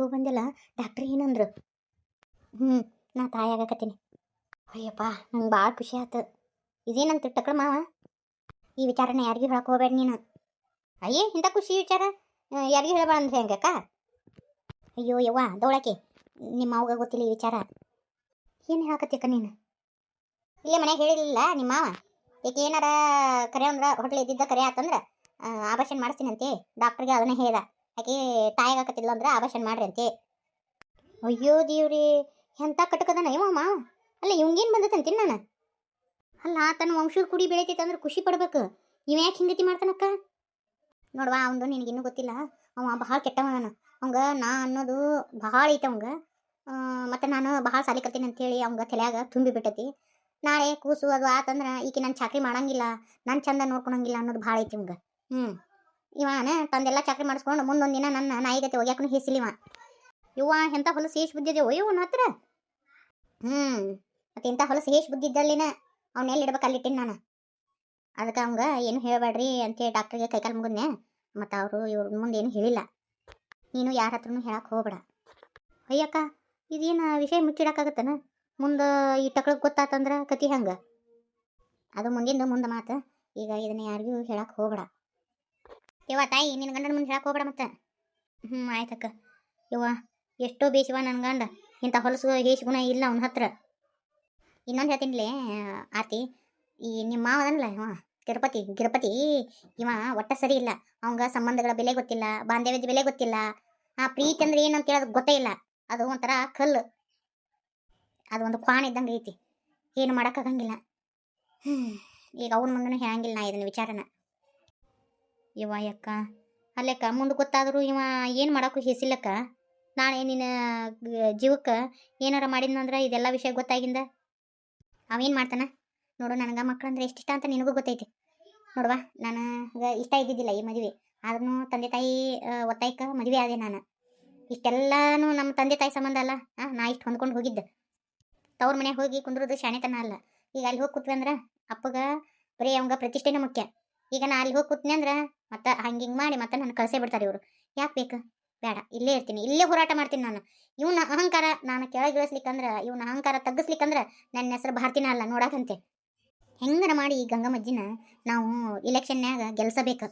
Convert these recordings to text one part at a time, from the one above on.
ಹೋಗಿ ಬಂದಿಲ್ಲ. ಡಾಕ್ಟ್ರ್ ಏನಂದ್ರು? ನಾ ತಾಯಿ ಆಗಕತ್ತೀನಿ. ಅಯ್ಯಪ್ಪ, ನಂಗೆ ಭಾಳ ಖುಷಿ ಆಯ್ತು. ಇದೇನಂತ ಟಕ್ಳ ಮಾವ, ಈ ವಿಚಾರನ ಯಾರಿಗೂ ಹೇಳಕ್ಕೆ ಹೋಗ್ಬೇಡ ನೀನು. ಅಯ್ಯೇ, ಇಂಥ ಖುಷಿ ವಿಚಾರ ಯಾರಿಗೂ ಹೇಳಬೇಡ ಅಂದ್ರೆ ಹೆಂಗಕ್ಕ? ಅಯ್ಯೋ ಯವ್ವ ದೌಳಕ್ಕೆ, ನಿಮ್ಮ ಅವ್ಗ ಗೊತ್ತಿಲ್ಲ ಈ ವಿಚಾರ. ಏನು ಹೇಳಕತ್ತೀಕ ನೀನು? ಇಲ್ಲೇ ಮನೆಗೆ ಹೇಳಿರಲಿಲ್ಲ ನಿಮ್ಮ ಮಾವ? ಏಕೆ ಏನಾರ ಕರೆ ಅಂದ್ರೆ ಹೋಟ್ಲ್ ಇದ್ದಿದ್ದ ಕರೆ ಆತಂದ್ರೆ ಆಪರೇಷನ್ ಮಾಡಿಸ್ತೀನಂತೆ. ಡಾಕ್ಟ್ರಿಗೆ ಅದನ್ನೇ ಹೇಳ್ದ, ಯಾಕೆ ತಾಯಿಗಾಕತ್ತಿಲ್ಲ ಅಂದ್ರೆ ಆಪರೇಷನ್ ಮಾಡ್ರಿ ಅಂತೆ. ಅಯ್ಯೋ ದೇವ್ರಿ, ಎಂಥ ಕಟಕದನ ಯವ್ವ ಮಾವ. ಅಲ್ಲ ಇವಂಗೇನು ಬಂದತಂತೀನಿ ನಾನು. ಅಲ್ಲ ತನ್ನ ವಂಶದ ಕುಡಿ ಬೆಳಿತೈತೆ ಅಂದ್ರೆ ಖುಷಿ ಪಡ್ಬೇಕು. ಇವ ಯಾಕೆ ಹಿಂಗತಿ ಮಾಡ್ತಾನಕ್ಕ? ನೋಡುವ, ಅವನು ನಿನಗಿನ್ನೂ ಗೊತ್ತಿಲ್ಲ. ಅವ ಭಾಳ ಕೆಟ್ಟವನು. ಅವಂಗ ನಾ ಅನ್ನೋದು ಭಾಳ ಐತೆ ಅವಂಗ. ಮತ್ತು ನಾನು ಭಾಳ ಸಾಲಿ ಕಲ್ತೀನಿ ಅಂತೇಳಿ ಅವಂಗ ತಲೆಯಾಗ ತುಂಬಿ ಬಿಟ್ಟೈತಿ. ನಾಳೆ ಕೂಸು ಅದು ಆತಂದ್ರೆ ಈಕೆ ನಾನು ಚಾಕ್ರಿ ಮಾಡಂಗಿಲ್ಲ, ನಾನು ಚಂದ ನೋಡ್ಕೊಳಂಗಿಲ್ಲ ಅನ್ನೋದು ಭಾಳ ಐತಿ ಅವಂಗ. ಇವನ ತಂದೆಲ್ಲ ಚಾಕ್ರಿ ಮಾಡಿಸ್ಕೊಂಡು ಮುಂದೊಂದು ದಿನ ನನ್ನ ನಾಯಿಗತೆ ಒಗ್ಯಾಕನು ಹೇಸಿಲಿವ. ಇವ ಎಂಥ ಹೊಲಸು ಹೇಸಿ ಬುದ್ಧಿದೇವೋ ಇವನ ಹತ್ರ. ಮತ್ತು ಇಂಥ ಹೊಲಸು ಹೇಸಿ ಬುದ್ಧಿ ಇದ್ದಲ್ಲಿನ ಅವ್ನ ಎಲ್ಲಿ ಇಡ್ಬೇಕು ಅಲ್ಲಿಟ್ಟಿನಿ ನಾನು. ಅದಕ್ಕೆ ಅವಂಗ ಏನು ಹೇಳಬೇಡ್ರಿ ಅಂತೇಳಿ ಡಾಕ್ಟ್ರಿಗೆ ಕೈಕಾಲು ಮುಗಿದ್ನೆ. ಮತ್ತು ಅವರು ಇವ್ರ ಮುಂದೆ ಏನು ಹೇಳಿಲ್ಲ. ನೀನು ಯಾರ ಹತ್ರನೂ ಹೇಳಕ್ಕೆ ಹೋಗ್ಬೇಡ. ಅಯ್ಯಕ್ಕ, ಇದೇನು ವಿಷಯ ಮುಚ್ಚಿಡಕ್ಕಾಗತ್ತನ? ಮುಂದೆ ಈ ಟಕ್ಳಕ್ಕೆ ಗೊತ್ತಾತಂದ್ರೆ ಕತಿ ಹಂಗೆ. ಅದು ಮುಂದೆ ಮಾತು. ಈಗ ಇದನ್ನು ಯಾರಿಗೂ ಹೇಳಕ್ಕೆ ಹೋಗ್ಬೇಡ. ಯವ್ವ ತಾಯಿ, ನಿನ್ನ ಗಂಡನ ಮುಂದೆ ಹೇಳಕ್ಕೆ ಹೋಗ್ಬೇಡ ಮತ್ತೆ. ಆಯ್ತಕ್ಕ. ಯವ್ವ, ಎಷ್ಟೋ ಬೇಸಿವ ನನ್ನ ಗಂಡ. ಇಂಥ ಹೊಲಸು ಹೇಸಿ ಗುಣ ಇಲ್ಲ ಅವನ ಹತ್ರ. ಇನ್ನೊಂದು ಹೇಳ್ತೀನಿಲೇ ಆರ್ತಿ, ಈ ನಿಮ್ಮ ಮಾವದನಲ್ಲ ಇವ ಗಿರಪತಿ ಇವ ಒಟ್ಟ ಸರಿ ಇಲ್ಲ. ಅವಂಗ ಸಂಬಂಧಗಳ ಬೆಲೆ ಗೊತ್ತಿಲ್ಲ, ಬಾಂಧವ್ಯದ ಬೆಲೆ ಗೊತ್ತಿಲ್ಲ. ಆ ಪ್ರೀತಿ ಅಂದ್ರೆ ಏನು ಅಂತ ಹೇಳೋದು ಗೊತ್ತೇ ಇಲ್ಲ. ಅದು ಒಂಥರ ಕಲ್ಲು, ಅದು ಒಂದು ಕ್ವಾಣ ಇದ್ದಂಗೆ ಐತಿ. ಏನು ಮಾಡೋಕ್ಕಾಗಂಗಿಲ್ಲ. ಈಗ ಅವನ ಮುಂದೆ ಹೇಳಂಗಿಲ್ಲ ನಾ ಇದನ್ನ ವಿಚಾರನ. ಇವ ಯಕ್ಕ, ಅಲ್ಲೆಕ್ಕ ಮುಂದೆ ಗೊತ್ತಾದರೂ ಇವ ಏನು ಮಾಡೋಕ್ಕೂ ಹೆಸಿಲ್ಲಕ್ಕ. ನಾಳೆ ನಿನ್ನ ಜೀವಕ್ಕೆ ಏನಾರ ಮಾಡಿದ್ನಂದ್ರೆ ಇದೆಲ್ಲ ವಿಷಯ ಗೊತ್ತಾಗಿಂದ ಅವೇನು ಮಾಡ್ತಾನ ನೋಡು. ನನಗೆ ಮಕ್ಕಳಂದ್ರೆ ಎಷ್ಟಿಷ್ಟ ಅಂತ ನಿನಗೂ ಗೊತ್ತೈತಿ. ನೋಡುವ, ನನಗೆ ಇಷ್ಟ ಇದ್ದಿದ್ದಿಲ್ಲ ಈ ಮದುವೆ. ಆದ್ರೂ ತಂದೆ ತಾಯಿ ಒತ್ತಾಯಕ್ಕೆ ಮದುವೆ ಆದೆ ನಾನು. ಇಷ್ಟೆಲ್ಲನೂ ನಮ್ಮ ತಂದೆ ತಾಯಿ ಸಂಬಂಧ ಅಲ್ಲ. ನಾ ಇಷ್ಟು ಹೊಂದ್ಕೊಂಡು ಹೋಗಿದ್ದೆ. ತವ್ರ ಮನೆಗೆ ಹೋಗಿ ಕುಂದ್ರದು ಶಾಣೆತನ ಅಲ್ಲ. ಈಗ ಅಲ್ಲಿ ಹೋಗಿ ಕೂತ್ವಿ ಅಂದ್ರೆ ಅಪ್ಪಗೆ ಬರೀ ಅವಂಗ ಪ್ರತಿಷ್ಠೆನೇ ಮುಖ್ಯ. ಈಗ ನಾ ಅಲ್ಲಿ ಹೋಗಿ ಕೂತ್ನಿ ಅಂದ್ರೆ ಮತ್ತೆ ಹಂಗಿಂಗೆ ಮಾಡಿ ಮತ್ತೆ ನನ್ನ ಕಳಿಸೇ ಬಿಡ್ತಾರೆ ಇವರು. ಯಾಕೆ ಬೇಕು? ಬೇಡ, ಇಲ್ಲೇ ಇರ್ತೀನಿ, ಇಲ್ಲೇ ಹೋರಾಟ ಮಾಡ್ತೀನಿ ನಾನು. ಇವನ ಅಹಂಕಾರ ನಾನು ಕೆಳಗಿಳಿಸ್ಲಿಕ್ಕಂದ್ರೆ, ಇವನ ಅಹಂಕಾರ ತಗ್ಗಿಸ್ಲಿಕ್ಕಂದ್ರೆ ನನ್ನ ಹೆಸರು ಭಾರತಿನ ಅಲ್ಲ ನೋಡಕಂತೆ. ಹೆಂಗನ ಮಾಡಿ ಈ ಗಂಗಮ್ಮಜ್ಜಿನ ನಾವು ಇಲೆಕ್ಷನ್ಯಾಗ ಗೆಲ್ಸಬೇಕು.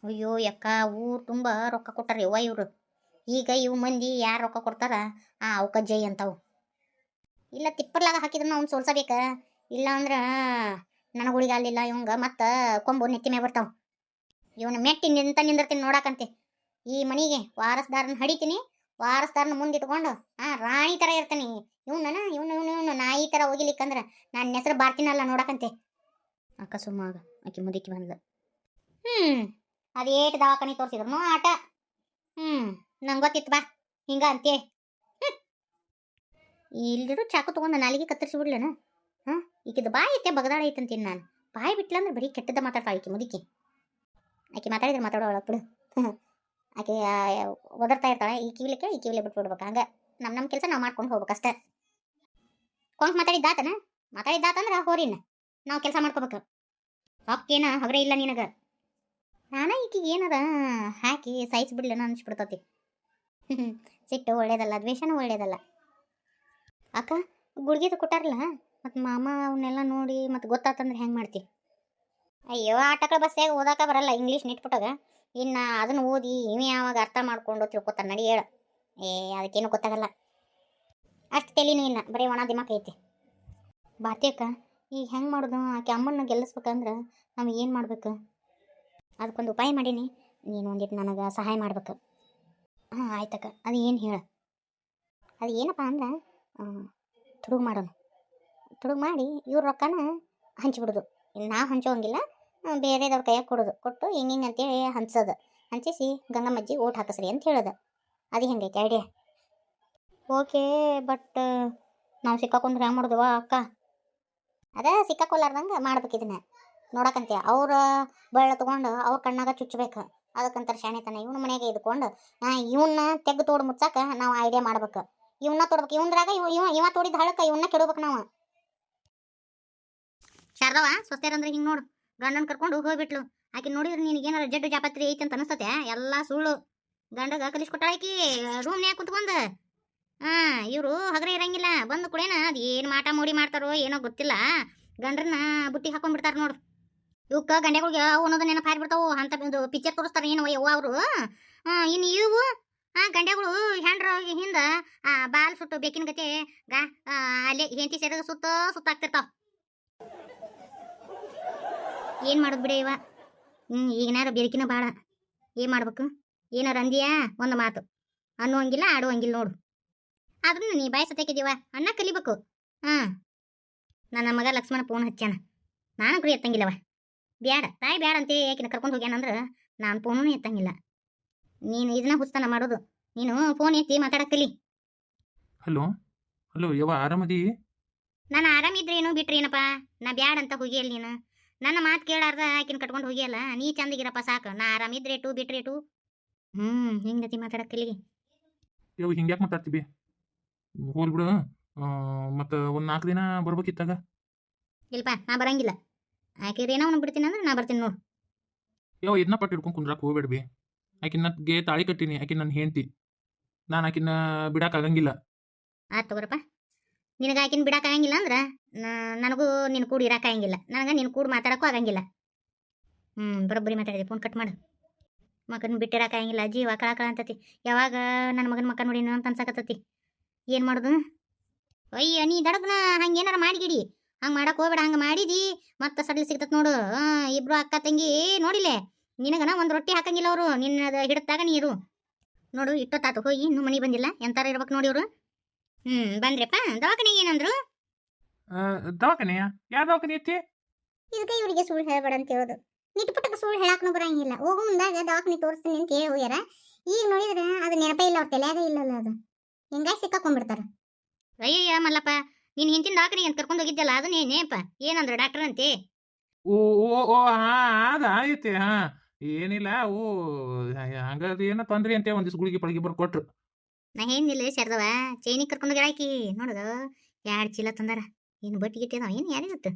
ಅಯ್ಯೋ ಯಕ್ಕ, ಊರು ತುಂಬ ರೊಕ್ಕ ಕೊಟ್ಟಾರ ಯವ್ವ ಇವರು. ಈಗ ಇವು ಮಂದಿ ಯಾರು ರೊಕ್ಕ ಕೊಡ್ತಾರ ಅವಕ್ಕ ಜೈ ಅಂತಾವು. ಇಲ್ಲ ತಿಪ್ಪರ್ಲಾಗ ಹಾಕಿದ್ರು ಅವ್ನು ಸೋಲ್ಸಬೇಕ. ಇಲ್ಲ ಅಂದ್ರೆ ನನಗುಳಿಗೆ ಅಲ್ಲಿಲ್ಲ ಇವಂಗ ಮತ್ತೆ ಕೊಂಬು ನೆತ್ತಿ ಮೇ ಬರ್ತಾವ. ಇವನು ಮೆಟ್ಟಿ ನಿಂದಿರ್ತೀನಿ ನೋಡಕಂತೆ. ಈ ಮನೆಗೆ ವಾರಸ್ದಾರನ ಹಡಿತೀನಿ, ವಾರಸ್ದಾರನ ಮುಂದಿಟ್ಕೊಂಡು ರಾಣಿ ಥರ ಇರ್ತೀನಿ. ಇವನು ನಾಯಿ ಥರ ಹೋಗಿಲಿಕ್ಕಂದ್ರೆ ನನ್ನ ಹೆಸರು ಬಾರ್ತೀನಲ್ಲ ನೋಡಕಂತೆ. ಅಕ್ಕ ಸುಮ್ಮಾಗ ಆಕೆ ಮುದುಕಿ ಬಂದ್ಲು. ಅದೇಟು ದವಾಖಾನೆ ತೋರಿಸಿದ್ರು ಆಟ. ನಂಗೆ ಗೊತ್ತಿತ್ತು ಬಾ ಹಿಂಗ ಅಂತೆ. ಇಲ್ಲಿರೋ ಚಾಕು ತೊಗೊಂಡು ನಾಲಿಗೆ ಕತ್ತರಿಸಿ ಬಿಡ್ಲೇನ? ಈಕಿದು ಬಾಯಿ ಐತೆ ಬಗದಾಳ ಐತಂತೀನಿ ನಾನು. ಬಾಯಿ ಬಿಟ್ಲಂದ್ರೆ ಬರೀ ಕೆಟ್ಟದ ಮಾತಾಡ್ತಾಳೆ ಆಕೆ ಮುದುಕಿ. ಆಕೆ ಮಾತಾಡಿದ್ರೆ ಮಾತಾಡೋಳಕ್ ಬಿಡು. ಆಕೆ ಒದರ್ತಾ ಇರ್ತಾಳೆ. ಈ ಕಿವಿಲೆ ಬಿಟ್ಬಿಡ್ಬೇಕು. ಹಂಗೆ ನಮ್ಮ ಕೆಲಸ ನಾವು ಮಾಡ್ಕೊಂಡು ಹೋಗ್ಬೇಕಷ್ಟೆ. ಕೊಂಕ್ ಮಾತಾಡಿದ್ದಾತಂದ್ರೆ ಹೋರಿನ ನಾವು ಕೆಲಸ ಮಾಡ್ಕೋಬೇಕು. ರೊಕ್ಕೇನ ಹೊಗರೆ ಇಲ್ಲ ನಿನಗೆ. ನಾನೇ ಈಕಿಗೆ ಏನಾರ ಹಾಕಿ ಸಾಯಿಸ್ಬಿಡ್ಲೇನೋ ಅನ್ಸ್ಬಿಡ್ತತಿ. ಸಿಟ್ಟು ಒಳ್ಳೇದಲ್ಲ, ದ್ವೇಷನೂ ಒಳ್ಳೇದಲ್ಲ. ಅಕ್ಕ, ಗುಡ್ಗಿದು ಕೊಟ್ಟಾರಲ್ಲ, ಮತ್ತು ಮಾಮ ಅವನ್ನೆಲ್ಲ ನೋಡಿ ಮತ್ತು ಗೊತ್ತಾತಂದ್ರೆ ಹೆಂಗೆ ಮಾಡ್ತಿ? ಅಯ್ಯೋ, ಆಟಗಳ ಬಸ್ಸಾಗ ಓದಾಕ ಬರಲ್ಲ ಇಂಗ್ಲೀಷ್ ನಿಟ್ಬಿಟ್ಟಾಗ. ಇನ್ನು ಅದನ್ನು ಓದಿ ಇವೆ ಯಾವಾಗ ಅರ್ಥ ಮಾಡ್ಕೊಂಡು ತಿಳ್ಕೊತಾನೆ ನಡಿ ಹೇಳು. ಅದಕ್ಕೇನು ಗೊತ್ತಾಗಲ್ಲ. ಅಷ್ಟು ತೆಲಿನೂ ಇಲ್ಲ, ಬರೀ ಒಣ ದಿಮಾಕ್ ಐತಿ. ಬಾತಿ ಅಕ್ಕ, ಈಗ ಹೆಂಗೆ ಮಾಡೋದು? ಆಕೆ ಅಮ್ಮನ್ನ ಗೆಲ್ಲಿಸ್ಬೇಕಂದ್ರೆ ನಾವು ಏನು ಮಾಡ್ಬೇಕು? ಅದಕ್ಕೊಂದು ಉಪಾಯ ಮಾಡೀನಿ. ನೀನು ಒಂದಿಟ್ಟು ನನಗೆ ಸಹಾಯ ಮಾಡ್ಬೇಕು. ಆಯ್ತಕ್ಕ. ಅದು ಏನು ಹೇಳು? ಅದು ಏನಪ್ಪ ಅಂದ್ರೆ ತುಡುಗು ಮಾಡೋಣ. ತುಡುಗು ಮಾಡಿ ಇವ್ರ ರೊಕ್ಕನ ಹಂಚ್ಬಿಡೋದು. ನಾವು ಹಂಚೋಂಗಿಲ್ಲ, ಬೇರೆದವ್ರ ಕೈಯಾಗ ಕೊಟ್ಟು ಹಿಂಗೆ ಅಂತೇಳಿ ಹಂಚೋದು. ಹಂಚಿಸಿ ಗಂಗಮ್ಮಜ್ಜಿ ಓಟ್ ಹಾಕಿಸ್ರಿ ಅಂತ ಹೇಳೋದು. ಅದು ಹೆಂಗೈತೆ ಐಡಿಯಾ? ಓಕೆ, ಬಟ್ ನಾವು ಸಿಕ್ಕಾಕೊಂಡ್ರೆ ಹೆಂಗೆ ಮಾಡೋದುವ ಅಕ್ಕ? ಅದೇ ಸಿಕ್ಕಾಕೊಲಾರ್ದಂಗೆ ಮಾಡ್ಬೇಕು ಇದನ್ನ ನೋಡಕಂತೆ. ಅವ್ರ ಬೆಳ್ಳ ತೊಗೊಂಡು ಅವ್ರ ಕಣ್ಣಾಗ ಚುಚ್ಚಬೇಕು. ಅದಕ್ಕಂತಾರೆ ಶಾಣೆತನ. ಇವನ ಮನೆಗೆ ಇದ್ಕೊಂಡು ಇವನ್ನ ತೆಗ್ದು ತೋಡು ಮುಚ್ಚಾಕ ನಾವು ಐಡಿಯಾ ಮಾಡ್ಬೇಕು. ಇವನ್ನ ತೋಡ್ಬೇಕು. ಇವಂದ್ರಾಗ ಇವ ತೋಡಿದ ಹಳಕ್ಕೆ ಇವನ್ನ ಕೆಡಬೇಕು ನಾವು. ಶಾರದವ ಸ್ವಸ್ಥರಂದ್ರೆ ಹಿಂಗೆ ನೋಡು, ಗಂಡನ ಕರ್ಕೊಂಡು ಹೋಗ್ಬಿಟ್ಲು. ಆಕೆ ನೋಡಿದ್ರೆ ನಿನಗೇನಾರ ಜಡ್ಡು ಜಾಪತ್ರಿ ಐತಿ ಅಂತ ಅನಿಸ್ತತೆ. ಎಲ್ಲ ಸುಳ್ಳು. ಗಂಡಗ ಕಲಿಸ್ಕೊಟ್ಟಾಕಿ ರೂಮ್ನ್ಯಾಗ ಕುತ್ಕೊಂಡ್. ಇವರು ಹಗರೇ ಇರಂಗಿಲ್ಲ, ಬಂದು ಕೂಡೇನ ಅದು ಏನು ಮಾಟ ಮೋಡಿ ಮಾಡ್ತಾರೋ ಏನೋ ಗೊತ್ತಿಲ್ಲ, ಗಂಡ್ರನ್ನ ಬುಟ್ಟಿ ಹಾಕೊಂಡ್ಬಿಡ್ತಾರ ನೋಡು. ಇವಕ್ಕ ಗಂಡೆಗಳಿಗೆ ಅವು ಅನ್ನೋದು ನೆನಪು ಹಾರಿಬಿಡ್ತಾವು. ಅಂತ ಪಿಕ್ಚರ್ ತೋರಿಸ್ತಾರ ಏನು ಯವ್ವ ಅವರು. ಇನ್ನು ಇವು ಗಂಡೆಗಳು ಹೆಂಡ್ರ ಹಿಂದ ಬಾಲ್ ಸುಟ್ಟು ಬೇಕಿನ ಗತೆ ಗಾ ಅಲ್ಲೇ ಹೆಂಡತಿ ಸೇರಿದ ಸುತ್ತಾಗ್ತಿರ್ತಾವ. ಏನು ಮಾಡೋದು ಬಿಡ ಇವ. ಈಗಿನಾರ ಬೇಕಿನ ಭಾಳ ಏನು ಮಾಡ್ಬೇಕು? ಏನಾರ ಅಂದಿಯಾ ಒಂದು ಮಾತು ಅನ್ನುವಂಗಿಲ್ಲ, ಆಡುವಂಗಿಲ್ಲ ನೋಡು. ಆದ್ರೂ ನೀ ಬಾಯಿ ಸತ್ಯಾಕಿದೀವ ಅಣ್ಣ ಕಲಿಬೇಕು. ನನ್ನ ಮಗ ಲಕ್ಷ್ಮಣ ಫೋನ್ ಹಚ್ಚಾನ, ನಾನು ಕೂಡ ಎತ್ತಂಗಿಲ್ಲವ. ಬ್ಯಾಡ ತಾಯಿ ಬ್ಯಾಡ ಅಂತ ಯಾಕಿನ ಕರ್ಕೊಂಡು ಹೋಗ್ಯಾನಂದ್ರೆ ನಾನು ಫೋನೂ ಎತ್ತಂಗಿಲ್ಲ. ನೀನು ಇದನ್ನ ಹುಸ್ತಾನ ಮಾಡೋದು. ನೀನು ಫೋನ್ ಎತ್ತಿ ಮಾತಾಡಕ್ಕಲಿ. ಹಲೋ ಹಲೋ ಯವ್ವ, ಆರಾಮದಿ? ನಾನು ಆರಾಮಿದ್ರೇನು ಬಿಟ್ರೇನಪ್ಪ, ನಾ ಬ್ಯಾಡ ಅಂತ ಹೋಗಿಯಲ್ಲ ನೀನು. ನನ್ನ ಮಾತು ಕೇಳಾರ್ದ ಆಕಿನ ಕಟ್ಕೊಂಡು ಹೋಗಿಯಲ್ಲ. ನೀ ಚಂದಿಗಿರಪ್ಪ ಸಾಕು. ನಾ ಆರಾಮಿದ್ರೇಟು ಬಿಟ್ರೇಟು. ಹಿಂಗತಿ ಮಾತಾಡಕ್ಕಲಿ. ಯವ್ವ ಹಿಂಗ್ಯಾಕೆ ಮಾತಾಡ್ತೀವಿ? ಹೋಲ್ ಬಿಡು. ಮತ್ತು ಒಂದು 4 ದಿನ ಬರ್ಬೇಕಿತ್ತಾಗ. ಇಲ್ಪ ನಾ ಬರಂಗಿಲ್ಲ. ಆಕಿರೇನೋ ಅವ್ನು ಬಿಡ್ತೀನಿ ಅಂದ್ರೆ ನಾ ಬರ್ತೀನಿ ನೋಡು. ಯವ್ವ ಇದನ್ನ ಪಟ್ಟು ಹಿಡ್ಕೊಂಡು ಕುಂದ್ರಾಕ ಹೋಗ್ಬೇಡ್ಬಿ. ಆಕಿನ್ನಗೆ ತಾಳಿ ಕಟ್ಟೀನಿ, ಆಕಿನ ನನ್ನ ಹೆಂಡ್ತಿ. ನಾನು ಆಕಿನ ಬಿಡಕ್ಕಾಗಂಗಿಲ್ಲ. ಆಯ್ತು ತಗೋರಪ್ಪ. ನಿನಗೆ ಆಕಿನ ಬಿಡಕ್ಕಾಗಂಗಿಲ್ಲ ಅಂದ್ರೆ ನನಗೂ ನಿನ್ನ ಕೂಡಿ ಇರೋಕ್ಕಾಗಂಗಿಲ್ಲ. ನನಗೆ ನಿನ್ನ ಕೂಡಿ ಮಾತಾಡೋಕ್ಕೂ ಆಗಂಗಿಲ್ಲ. ಬರೋಬ್ಬರಿ ಮಾತಾಡಿದೆ. ಫೋನ್ ಕಟ್ ಮಾಡು. ಮಗನ ಬಿಟ್ಟಿರೋಕ್ಕಾಗಂಗಿಲ್ಲ. ಜೀವ ಕಳ ಅಂತತಿ. ಯಾವಾಗ ನನ್ನ ಮಗನ ಮಕ್ಕ ನೋಡಿ ಅಂತ ಅನ್ಸಕತ್ತತಿ. ಏನು ಮಾಡೋದು? ಅಯ್ಯ ನೀ ದಡಗ್ನ ಹಂಗೇನಾರ ಮಾಡಿಗಿಡಿ. ಹಂಗೆ ಮಾಡಕ್ಕೆ ಹೋಗ್ಬೇಡ. ಹಂಗೆ ಮಾಡಿದಿ ಮತ್ತೆ ಸಡ್ಲಿ ಸಿಗ್ತತ್ ನೋಡು. ಇಬ್ರು ಅಕ್ಕ ತಂಗಿ ನೋಡಿಲೆ, ನಿನಗನ ಒಂದು ರೊಟ್ಟಿ ಹಾಕಂಗಿಲ್ಲ ಅವರು. ನಿನ್ನದ ಹಿಡಿದಾಗ ನೀರು ನೋಡು. ಇಷ್ಟೊತ್ತಾತು ಹೋಗಿ ಇನ್ನೂ ಮನೆ ಬಂದಿಲ್ಲ. ಎಂತಾರ ಇರ್ಬೇಕು ನೋಡಿ ಅವರು. ಬಂದ್ರಪ್ಪ. ದವಾಖಾನೆಗೆ ಏನಂದ್ರು? ದವಾಖಾನೆಯ ಯಾವ ದವಾಖಾನೆ ಐತಿ? ಇದಕ್ಕೆ ಇವರಿಗೆ ಸುಳ್ಳು ಹೇಳಬೇಡ ಅಂತ ಹೇಳೋದು. ನಿಟ್ಪುಟ್ಟಕ್ಕೆ ಸುಳ್ಳು ಹೇಳಕ್ಕೂ ಬರಂಗಿಲ್ಲ. ಹೋಗೋ ಮುಂದಾಗ ದವಾಖಾನೆ ತೋರಿಸ್ತೀನಿ ಅಂತ ಹೇಳಿ ಹೋಗ್ಯಾರ. ಈಗ ನೋಡಿದ್ರೆ ಅದು ನೆನಪೇ ಇಲ್ಲ, ಅವ್ರ ತಲೆಯಾಗ ಇಲ್ಲಲ್ಲ. ಅದು ಹಿಂಗಾಗಿ ಸಿಕ್ಕಾಕೊಂಡ್ಬಿಡ್ತಾರ. ಅಯ್ಯಯ್ಯ ಮಲ್ಲಪ್ಪ, ನೀನು ಹಿಂದಿನ ದವಾಖಾನೆಗೆ ಅಂತ ಕರ್ಕೊಂಡು ಹೋಗಿದ್ದಲ್ಲ, ಅದು ನೇಪ ಏನಂದ್ರು ಡಾಕ್ಟರ್ ಅಂತೆ? ಓ ಓ ಓ ಅದ ಐತಿ. ಏನಿಲ್ಲ. ಹಂಗದು ಏನೋ ತೊಂದ್ರೆ ಅಂತೆ. ಒಂದಿವ್ಸ ಗುಳಿಗೆ ಪಳಗಿ ಬರ್ಕೊಟ್ರು. ನಾ ಏನಿಲ್ಲ ಸೇರ್ದವ. ಚೈನಿಗೆ ಕರ್ಕೊಂಡು ಗಿರಾಕಿ ನೋಡುದು 2 ಚೀಲ ತಂದಾರ. ಏನು ಬಟ್ಟಿ ಗಿಟ್ಟಿ ಅದಾವ ಏನು ಯಾರಿಗುತ್ತೆ?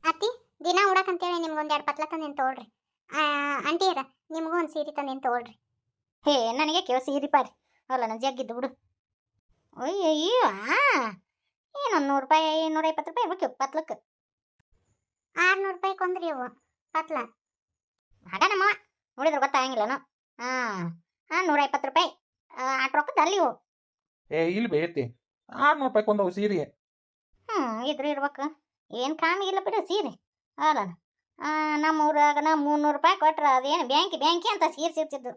ಅತ್ತಿ ದಿನ ಉಡಕಂತೇಳಿ ನಿಮ್ಗೊಂದು 2 ಪತ್ಲ ತಂದೇನು ತಗೊಳ್ರಿ. ಆಂಟಿಯರ ನಿಮಗೂ ಒಂದು ಸೀರೆ ತಂದೇನು ತಗೊಳ್ರಿ. ಹೇ ನನಗೆ ಕೇಳ ಸೀರೆ ಪಾರಿ ಅಲ್ಲ, ನಾನು ಜಗ್ಗಿದ್ದು ಬಿಡು. ಅಯ್ಯಯ್ಯ ಏನೊಂದು 100 ರೂಪಾಯಿ 150 ರೂಪಾಯಿ ಇರ್ಬೇಕು ಪತ್ಲಕ್ಕೆ. 600 ರೂಪಾಯಿ ಕೊಂದ್ರಿ ಅವು ಪತ್ಲ. ಆಗ ನಮ್ಮ ನೋಡಿದ್ರೆ ಗೊತ್ತಾಗಂಗಿಲ್ಲನು. 150 ರೂಪಾಯಿ ಆಟ ರೊಕ್ಕದ ಅಲ್ಲಿ ಇವು. ಇಲ್ಲಿ ಬೇತಿ 600 ರೂಪಾಯಿ ಕೊಂದವು ಸೀರೆ. ಇದ್ರ ಇರ್ಬೇಕು. ಏನು ಕಾಮಿ ಇಲ್ಲ ಬಿಡು ಸೀರೆ ಅಲ್ಲ. ನಮ್ಮ ಊರಾಗ ನಾ 300 ರೂಪಾಯಿ ಕೊಟ್ರೆ ಅದೇನು ಬ್ಯಾಂಕಿ ಅಂತ ಸೀರೆ ಸಿಗ್ತಿದ್ದು.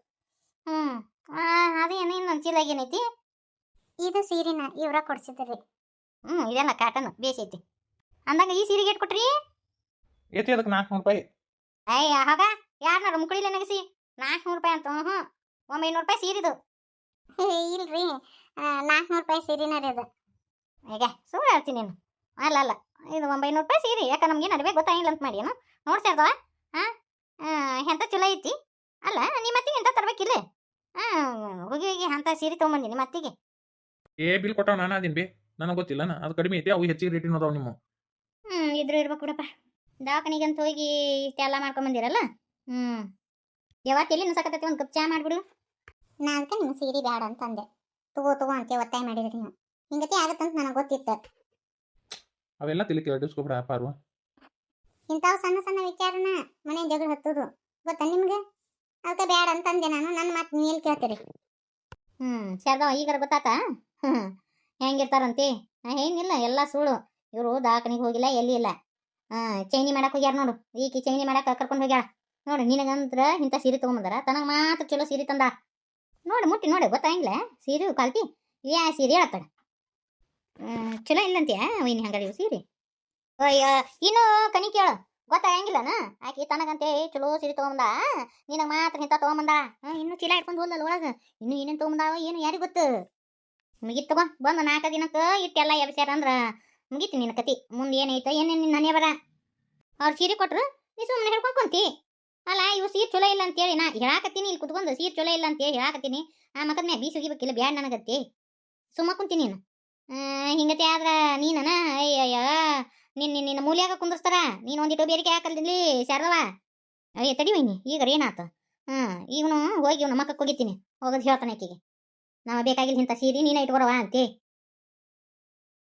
ಅದೇನು ಇನ್ನೊಂದು ಚೀಲ ಏನೈತಿ? ಇದು ಸೀರೆನ ಇವ್ರ ಕೊಡ್ಸಿದ್ರಿ. ಇದೆಲ್ಲ ಕಾಟನ್ ಬೇಸೈತಿ ಅಂದಾಗ ಈ ಸೀರೆಗೆ ಎಷ್ಟು ಕೊಟ್ರಿ? ಐತಿ ಅದಕ್ಕೆ 400 ರೂಪಾಯಿ. ಅಯ್ಯ ಆಗ ಯಾರನ್ನಾರು ಮುಕ್ಕಳಿಲ್ಲ ನಗಸಿ 400 ರೂಪಾಯಿ ಅಂತ. 900 ರೂಪಾಯಿ ಸೀರಿದು. ಇಲ್ರಿ 400 ರೂಪಾಯಿ ಸೀರೆನ ರೀ ಅದು. ಈಗ ಸುಳ್ಳು ಹೇಳ್ತೀನಿ ನೀನು. ಅಲ್ಲ ಇದು 900 ರೂಪಾಯಿ ಸೀರೆ. ಯಾಕೆ ನಮ್ಗೆ ನಡುವೆ ಗೊತ್ತಾಗಿಲ್ಲ ಅಂತ ಮಾಡಿ ಏನು ನೋಡ್ಸ್ಯಾರ್ದವ. ಎಂತ ಚಲೋ ಐತಿ ಅಲ್ಲ. ನಿಮ್ಮ ಅತ್ತಿಗೆ ಎಂತ ತರ್ಬೇಕಿಲ್ಲ. ಹೋಗಿ ಅಂತ ಸೀರೆ ತೊಗೊಂಬಂದಿ ನಿಮ್ಮ ಅತ್ತಿಗೆ. ಬಿಲ್ ಕೊಟ್ಟಾವ ನಾನು ಅದೀನಿ ಬಿ. ನನಗೆ ಗೊತ್ತಿಲ್ಲ. ಅದು ಕಡಿಮೆ ಐತಿ, ಅವು ಹೆಚ್ಚಿಗೆ ರೇಟಿನ ಅದಾವ ನಿಮ್ಮ. ಇದ್ರು ಇರ್ಬೇಕು ಬಿಡಪ್ಪ. ದವಾಖಾನಿಗೆ ಅಂತ ಹೋಗಿ ಇಷ್ಟೆಲ್ಲ ಮಾಡ್ಕೊಂಬಂದಿರಲ್ಲ. ಯಾವತ್ತು ಎಲ್ಲಿ ನುಸಕತ್ತೈತಿ ಒಂದು ಕಪ್ ಚಾ ಮಾಡಿಬಿಡು. ನಾ ಅದಕ್ಕೆ ನಿಮ್ಮ ಸೀರೆ ಬೇಡ ಅಂತ ಅಂದೆ. ತಗೋ ಅಂತ ಒತ್ತಾಯ ಮಾಡಿದ್ರಿ ನೀವು. ಹಿಂಗತಿ ಆಗತ್ತಂತ ನನಗೆ ಗೊತ್ತಿತ್ತು. ಅವೆಲ್ಲ ತಿಳಿ ಕೆಡಿಸ್ಕೊಬಿಡ ಪಾರು. ಇಂಥವು ಸಣ್ಣ ಸಣ್ಣ ವಿಚಾರನ ಮನೆ ಜಗಳ ಹತ್ತೋದು ಗೊತ್ತಾ ನಿಮ್ಗೆ? ಅದಕ್ಕೆ ಬೇಡ ಅಂತಂದೆ ನಾನು. ನನ್ನ ಮಾತು ನೀವು ಎಲ್ಲಿ ಕೇಳ್ತೀರಿ? ಶಾರದಾ ಈಗಾರ ಗೊತ್ತಾತ ಹೆಂಗಿರ್ತಾರಂತೆ? ಏನಿಲ್ಲ ಎಲ್ಲ ಸುಳ್ಳು. ಇವರು ದವಾಖಾನಿಗೆ ಹೋಗಿಲ್ಲ, ಎಲ್ಲಿ ಇಲ್ಲ. ಚೈನಿ ಮಾಡಕ್ಕೆ ಹೋಗ್ಯಾರ ನೋಡು. ಈಕಿ ಚೈನಿ ಮಾಡಕ್ಕೆ ಕರ್ಕೊಂಡು ಹೋಗ್ಯಾರ ನೋಡು. ನಿನಗಂತ್ರ ಇಂಥ ಸೀರೆ ತೊಗೊಂಬಂದಾರ. ತನಗೆ ಮಾತ್ರ ಚಲೋ ಸೀರೆ ತಂದ ನೋಡಿ. ಮುಟ್ಟಿ ನೋಡಿ ಗೊತ್ತಾಗಿಲ್ಲ ಸೀರೆ ಕಲ್ತಿ ಯಾ ಸೀರೆ ಹೇಳ್ತಾಳೆ. ಚಲೋ ಇಲ್ಲಂತೀಯ ವೈನಿ ಹಂಗಾರೆ ಇವು ಸೀರೆ? ಅಯ್ಯ ಇನ್ನು ಕಣಿ ಕೇಳು ಗೊತ್ತಾಗಂಗಿಲ್ಲನ. ಆಕಿ ತನಗಂತೆ ಚಲೋ ಸೀರೆ ತೊಗೊಂಬಂದ, ನಿನಗೆ ಮಾತ್ರ ಇಂಥ ತೊಗೊಂಬಂದ. ಇನ್ನೂ ಚೀಲ ಇಟ್ಕೊಂಡು ಹೋದಲ್ಲ ಒಳಗೆ. ಇನ್ನೂ ಏನೇನು ತೊಗೊಂಬಂದಾವ ಏನು ಯಾರಿಗೆ ಗೊತ್ತು? ಮುಗಿತ್ ತಗೋ. ಬಂದು 4 ದಿನಕ್ಕೆ ಇಟ್ಟೆಲ್ಲ ಎಬ್ಸ್ಯಾರ ಅಂದ್ರೆ ಮುಗೀತು ನಿನ್ನ ಕತಿ. ಮುಂದೆ ಏನೈತೋ ಏನೇನು ನಿನ್ನ ಮನೆ ಬರ. ಅವ್ರು ಸೀರೆ ಕೊಟ್ರು ನೀ ಸುಮ್ಮನೆ ಹೇಳ್ಕೊಂತಿ. ಅಲ್ಲ ಇವು ಸೀರೆ ಚಲೋ ಇಲ್ಲ ಅಂತೇಳಿ ನಾ ಹೇಳಾಕತ್ತೀನಿ. ಇಲ್ಲಿ ಕುತ್ಕೊಂಡು ಸೀರೆ ಚಲೋ ಇಲ್ಲ ಅಂತೇಳಿ ಹೇಳಾಕತ್ತೀನಿ. ಮಕ್ಕದ ಮ್ಯಾ ಬೀಸ್ ಹೋಗಿಬೇಕಿಲ್ಲ ಬ್ಯಾಡ ನನಗತ್ತಿ. ಸುಮ್ಮ ಕುಂತೀನಿ ನೀನು. ಹಿಂಗತಿ ಆದ್ರೆ ನೀನನ ಅಯ್ಯಯ್ಯ ನಿನ್ನ ಮೂಲ್ಯಾಗ ಕುಂದಿರ್ಸ್ತಾರ. ನೀನು ಒಂದಿಟ್ಟು ಬೇರಿಕೆ ಹಾಕಲ್ದಿಲ್ಲಿ ಶಾರದವ. ಅಯ್ಯ ತಡಿ ವೈನಿ ಈಗಾರ ಏನಾತ? ಇವನು ಹೋಗಿ ಇವ್ನ ಮಕ್ಕಕ್ಕೆ ಹೋಗಿತೀನಿ ಹೋಗೋದು ಹೇಳ್ತಾನೆ ಆಕಿಗೆ ನಾವು ಬೇಕಾಗಿಲ್ಲ ಇಂಥ ಸೀರೆ ನೀನೇ ಇಟ್ಕೊರವ ಅಂತೆ